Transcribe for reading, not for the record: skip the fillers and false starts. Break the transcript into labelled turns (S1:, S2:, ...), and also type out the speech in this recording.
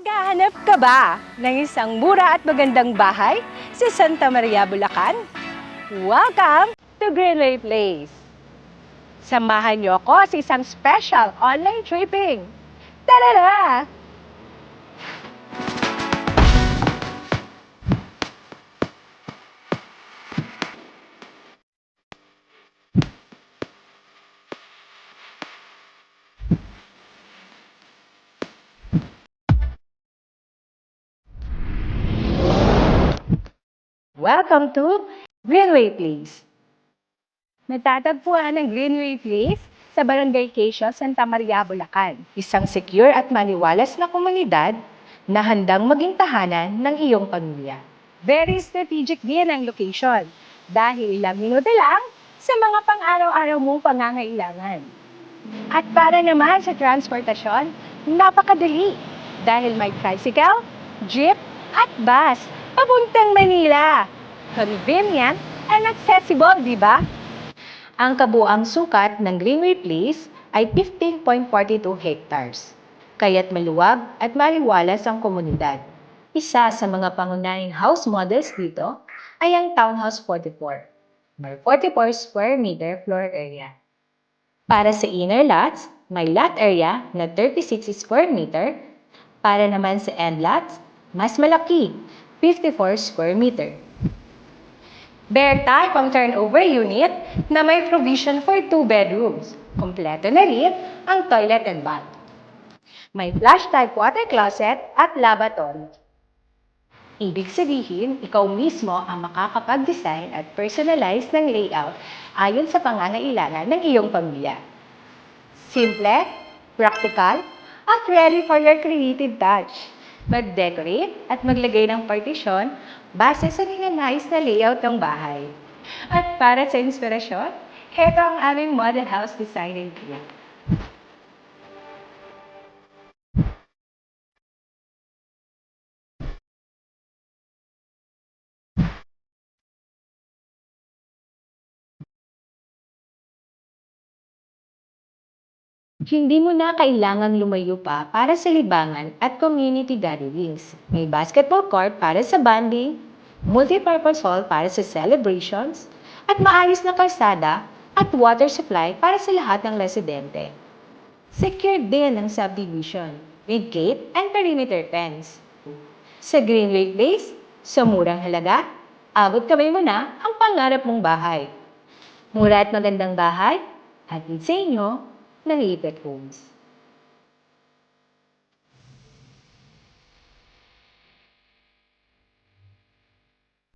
S1: Naghahanap ka ba ng isang mura at magandang bahay sa Santa Maria, Bulacan? Welcome to Greenway Place! Samahan niyo ako sa isang special online tripping. Tara na! Welcome to Greenway Place. Natatagpuan ang Greenway Place sa Barangay Quezon, Santa Maria, Bulacan. Isang secure at maliwalas na komunidad na handang maging tahanan ng iyong pamilya. Very strategic din ang location dahil ilang minuto lang sa mga pang-araw-araw mong pangangailangan. At para naman sa transportasyon, napakadali dahil may tricycle, jeep, at bus papuntang Manila. Convenient and accessible, di ba? Ang kabuang sukat ng Greenway Place ay 15.42 hectares. Kaya't maluwag at maliwalas ang komunidad. Isa sa mga pangunahing house models dito ay ang Townhouse 44. May 44 square meter floor area. Para sa inner lots, may lot area na 36 square meter. Para naman sa end lots, mas malaki, 54 square meter. Bear type ang turnover unit na may provision for 2 bedrooms. Kompleto na rin ang toilet and bath. May flush type water closet at lavatory. Ibig sabihin, ikaw mismo ang makakapag-design at personalize ng layout ayon sa pangangailangan ng iyong pamilya. Simple, practical, at ready for your creative touch. Mag-decorate at maglagay ng partition base sa ninanais na layout ng bahay. At para sa inspirasyon, ito ang aming model house design idea. Hindi mo na kailangang lumayo pa para sa libangan at community gatherings. May basketball court para sa bonding, multipurpose hall para sa celebrations, at maayos na kalsada at water supply para sa lahat ng residente. Secure din ang subdivision with gate and perimeter fence. Sa Greenway Place, sa murang halaga, abot kamay mo na ang pangarap mong bahay. Mura at magandang bahay, hatid sa inyo ng Lipat Homes.